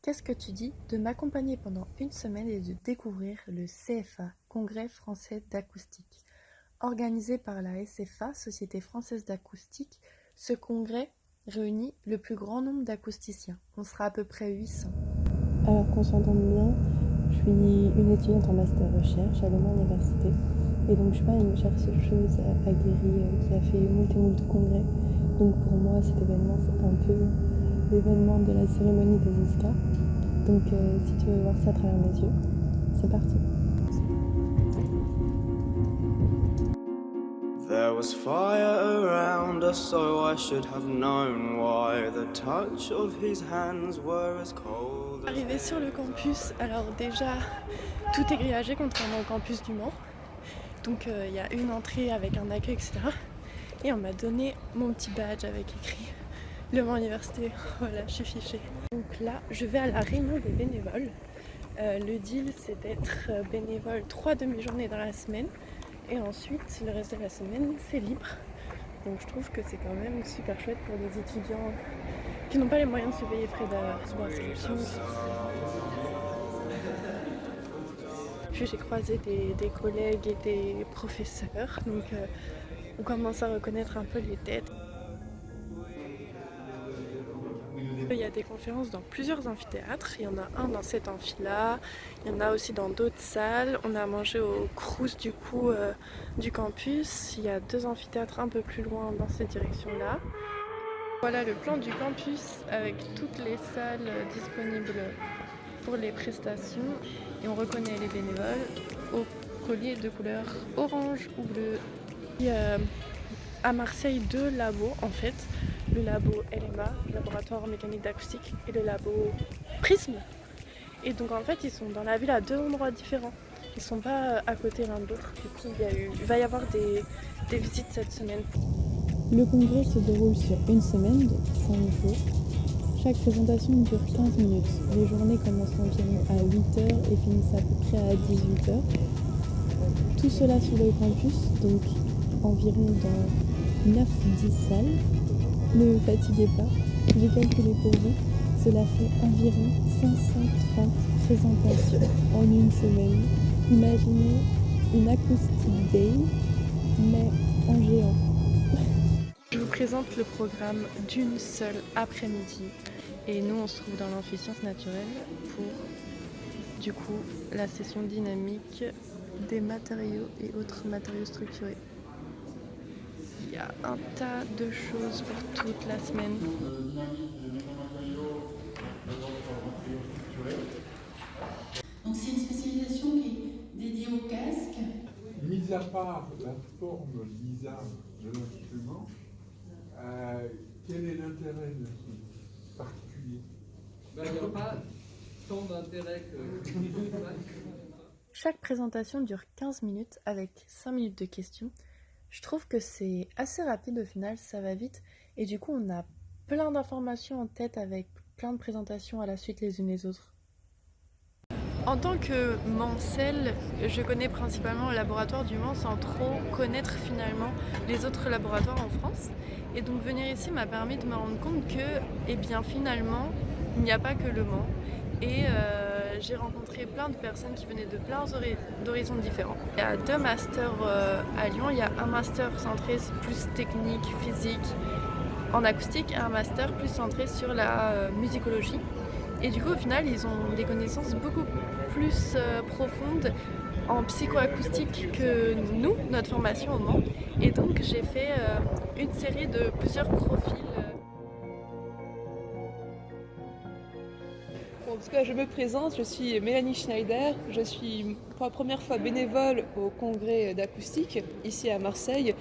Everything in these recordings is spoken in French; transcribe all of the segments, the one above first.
Qu'est-ce que tu dis de m'accompagner pendant une semaine et de découvrir le CFA, Congrès français d'acoustique? Organisé par la SFA, Société française d'acoustique, ce congrès réunit le plus grand nombre d'acousticiens. On sera à peu près 800. Alors qu'on s'entende bien, je suis une étudiante en master recherche à l'Europe Université et donc je suis pas une chercheuse aguerrie qui a fait moult et moult congrès. Donc pour moi cet événement c'est un peu l'événement de la cérémonie des Oscars. Donc si tu veux voir ça à travers mes yeux, c'est parti. There was fire around us, so I should have known why the touch of his hands were as cold as... Arrivé sur le campus, alors déjà tout est grillagé contrairement au campus du Mans. Donc il y a une entrée avec un accueil, etc. Et on m'a donné mon petit badge avec écrit Le Mans Université. Voilà, je suis fichée. Donc là, je vais à la réunion des bénévoles. Le deal, c'est d'être bénévole 3 demi-journées dans la semaine. Et ensuite, le reste de la semaine, c'est libre. Donc je trouve que c'est quand même super chouette pour les étudiants qui n'ont pas les moyens de se payer frais d'inscription. Puis j'ai croisé des collègues et des professeurs, donc on commence à reconnaître un peu les têtes. Il y a des conférences dans plusieurs amphithéâtres, il y en a un dans cet amphi-là, il y en a aussi dans d'autres salles. On a mangé au Crous du campus, il y a 2 amphithéâtres un peu plus loin dans cette direction-là. Voilà le plan du campus avec toutes les salles disponibles pour les prestations et on reconnaît les bénévoles au collier de couleur orange ou bleu. Il y a à Marseille 2 labos en fait, le labo LMA, laboratoire mécanique d'acoustique, et le labo Prisme. Et donc en fait ils sont dans la ville à 2 endroits différents, ils sont pas à côté l'un de l'autre. Du coup il va y avoir des visites cette semaine. Le congrès se déroule sur une semaine, donc 5 jours. Chaque présentation dure 15 minutes. Les journées commencent environ à 8h et finissent à peu près à 18h. Tout cela sur le campus, donc environ dans 9-10 salles. Ne vous fatiguez pas, j'ai calculé pour vous. Cela fait environ 530 présentations en une semaine. Imaginez une acoustic day, mais en géant. Je vous présente le programme d'une seule après-midi et nous on se trouve dans l'amphithéâtre naturel pour du coup la session dynamique des matériaux et autres matériaux structurés. Il y a un tas de choses pour toute la semaine. Donc c'est une spécialisation qui est dédiée au casque. Mis à part la forme bizarre de l'instrument, quel est l'intérêt de ce particulier? Il n'y a pas tant d'intérêt que... Chaque présentation dure 15 minutes avec 5 minutes de questions. Je trouve que c'est assez rapide au final, ça va vite et du coup on a plein d'informations en tête avec plein de présentations à la suite les unes les autres. En tant que Mancel, je connais principalement le laboratoire du Mans sans trop connaître finalement les autres laboratoires en France. Et donc venir ici m'a permis de me rendre compte que, eh bien finalement, il n'y a pas que le Mans. Et j'ai rencontré plein de personnes qui venaient de plein d'horizons différents. Il y a 2 masters à Lyon. Il y a un master centré plus technique, physique, en acoustique, et un master plus centré sur la musicologie. Et du coup, au final, ils ont des connaissances beaucoup plus profondes en psychoacoustique que nous, notre formation au Mans. Et donc, j'ai fait une série de plusieurs profils. Bon, en tout cas, je me présente, je suis Mélanie Schneider, je suis pour la première fois bénévole au congrès d'acoustique ici à Marseille.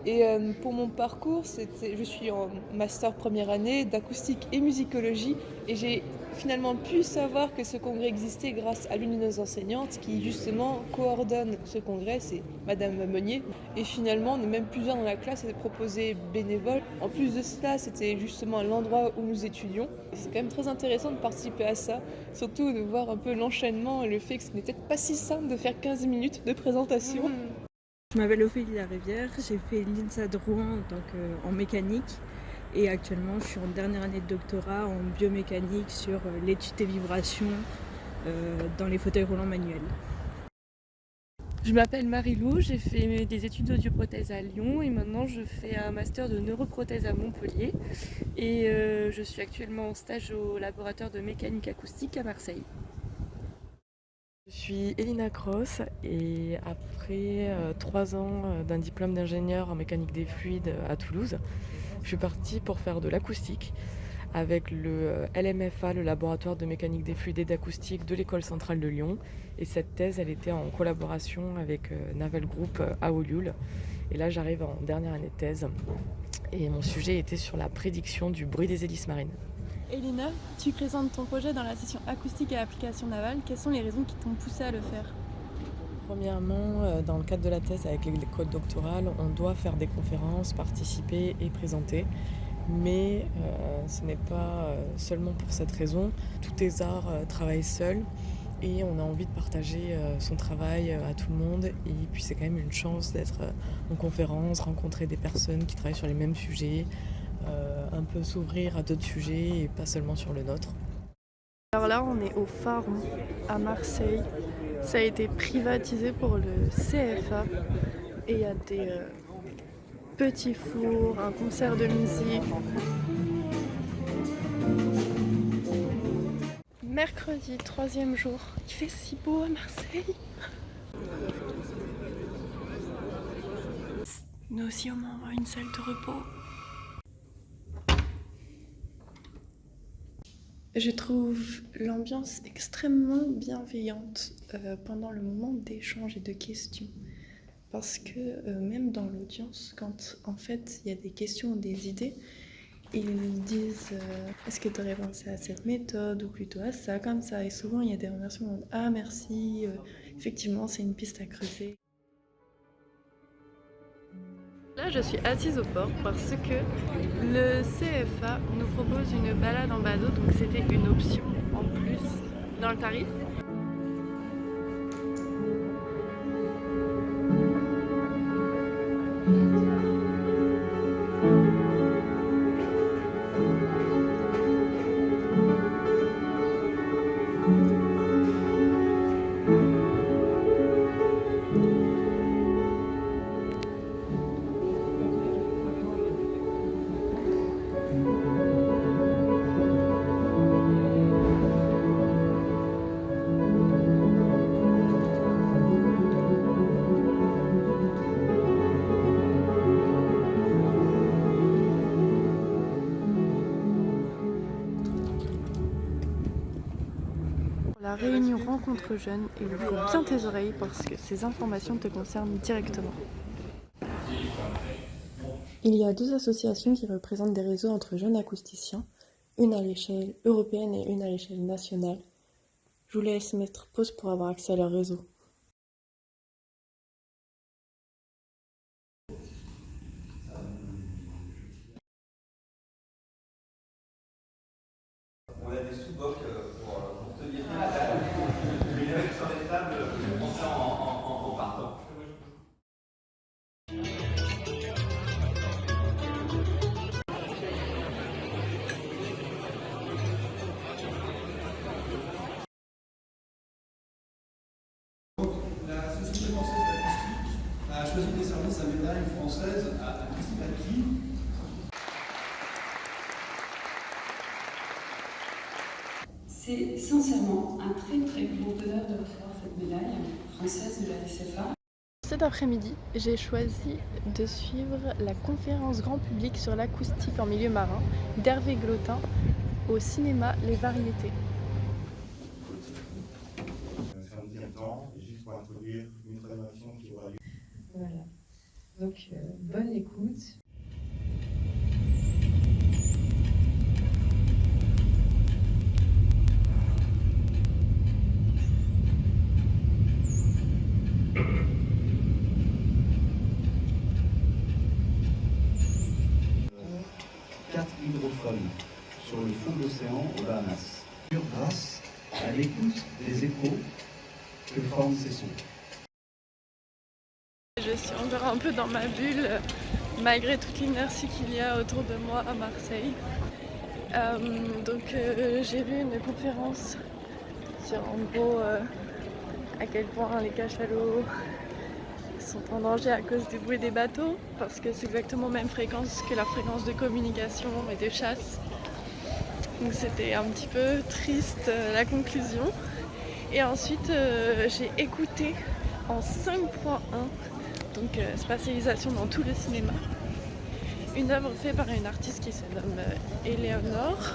Et pour mon parcours, je suis en master première année d'acoustique et musicologie et j'ai finalement pu savoir que ce congrès existait grâce à l'une de nos enseignantes qui justement coordonne ce congrès, c'est Madame Meunier. Et finalement, on est même plusieurs dans la classe à être proposés bénévoles. En plus de cela, c'était justement l'endroit où nous étudions. Et c'est quand même très intéressant de participer à ça, surtout de voir un peu l'enchaînement et le fait que ce n'était pas si simple de faire 15 minutes de présentation. Je m'appelle Ophélie Larivière, j'ai fait l'INSA de Rouen en mécanique Et actuellement, je suis en dernière année de doctorat en biomécanique sur l'étude des vibrations dans les fauteuils roulants manuels. Je m'appelle Marie-Lou, j'ai fait des études d'audioprothèse à Lyon et maintenant je fais un master de neuroprothèse à Montpellier et je suis actuellement en stage au laboratoire de mécanique acoustique à Marseille. Je suis Elina Cross et après 3 ans d'un diplôme d'ingénieur en mécanique des fluides à Toulouse, je suis partie pour faire de l'acoustique avec le LMFA, le laboratoire de mécanique des fluides et d'acoustique de l'école centrale de Lyon. Et cette thèse, elle était en collaboration avec Naval Group à Olioul. Et là, j'arrive en dernière année de thèse et mon sujet était sur la prédiction du bruit des hélices marines. Elina, tu présentes ton projet dans la session acoustique et application navale. Quelles sont les raisons qui t'ont poussé à le faire ? Premièrement, dans le cadre de la thèse avec l'école doctorale, on doit faire des conférences, participer et présenter. Mais ce n'est pas seulement pour cette raison. Tout thésard travaille seul et on a envie de partager son travail à tout le monde. Et puis c'est quand même une chance d'être en conférence, rencontrer des personnes qui travaillent sur les mêmes sujets, un peu s'ouvrir à d'autres sujets et pas seulement sur le nôtre. Alors là, on est au Pharon à Marseille. Ça a été privatisé pour le CFA et il y a des petits fours, un concert de musique. Mercredi, 3e jour. Il fait si beau à Marseille. Nous aussi, on a une salle de repos. Je trouve l'ambiance extrêmement bienveillante pendant le moment d'échange et de questions. Parce que même dans l'audience, quand en fait il y a des questions ou des idées, ils disent est-ce que tu aurais pensé à cette méthode ou plutôt à ça, comme ça. Et souvent il y a des remerciements « Ah merci, effectivement c'est une piste à creuser ». Là je suis assise au port parce que le CFA nous propose une balade en bateau, donc c'était une option en plus dans le tarif. La réunion rencontre jeunes et il faut bien tes oreilles parce que ces informations te concernent directement. Il y a 2 associations qui représentent des réseaux entre jeunes acousticiens, une à l'échelle européenne et une à l'échelle nationale. Je vous laisse mettre pause pour avoir accès à leur réseau. On a des sous-bocs pour tenir bien la table. Mais les mecs sur les tables, on fait en partant. La Société française d'acoustique a choisi de décerner sa médaille française à Christine Alki. C'est sincèrement un très très grand honneur de recevoir cette médaille française de la SFA. Cet après-midi, j'ai choisi de suivre la conférence grand public sur l'acoustique en milieu marin d'Hervé Glotin au cinéma Les Variétés. C'est un deuxième temps, juste pour introduire une présentation qui aura lieu. Voilà. Donc, bonne écoute. Hydrophones sur le fond de l'océan aux Bahamas, grâce à l'écoute des échos que forment ces sons. Je suis encore un peu dans ma bulle malgré toute l'inertie qu'il y a autour de moi à Marseille. J'ai vu une conférence sur en gros à quel point les cachalots sont en danger à cause du bruit des bateaux, parce que c'est exactement la même fréquence que la fréquence de communication et de chasse. Donc c'était un petit peu triste la conclusion. Et ensuite j'ai écouté en 5.1, donc spatialisation dans tout le cinéma, une œuvre faite par une artiste qui se nomme Éléonore,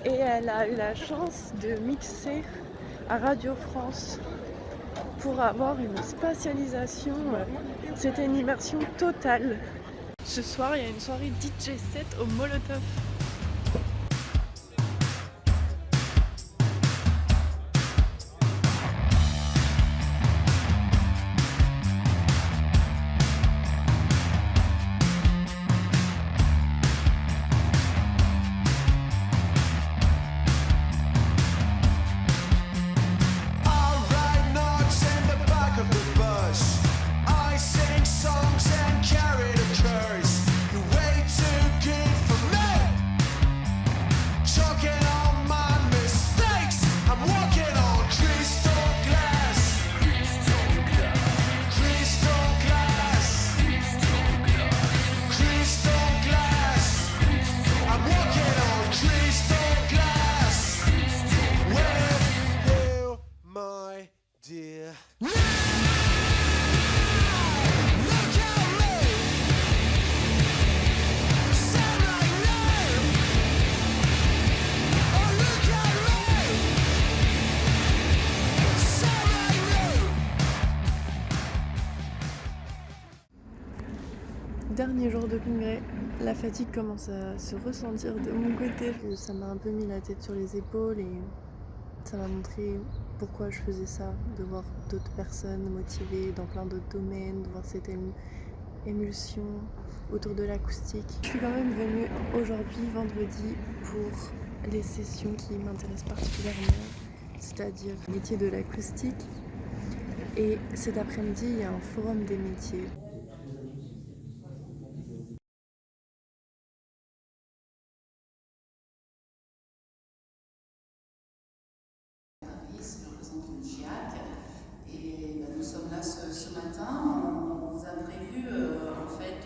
et elle a eu la chance de mixer à Radio France pour avoir une spatialisation. C'était une immersion totale. Ce soir, il y a une soirée DJ set au Molotov. Dernier jour de congrès, la fatigue commence à se ressentir de mon côté. Ça m'a un peu mis la tête sur les épaules et ça m'a montré pourquoi je faisais ça, de voir d'autres personnes motivées dans plein d'autres domaines, de voir cette émulsion autour de l'acoustique. Je suis quand même venue aujourd'hui, vendredi, pour les sessions qui m'intéressent particulièrement, c'est-à-dire le métier de l'acoustique. Et cet après-midi, il y a un forum des métiers. Et nous sommes là ce matin. On vous a prévu en fait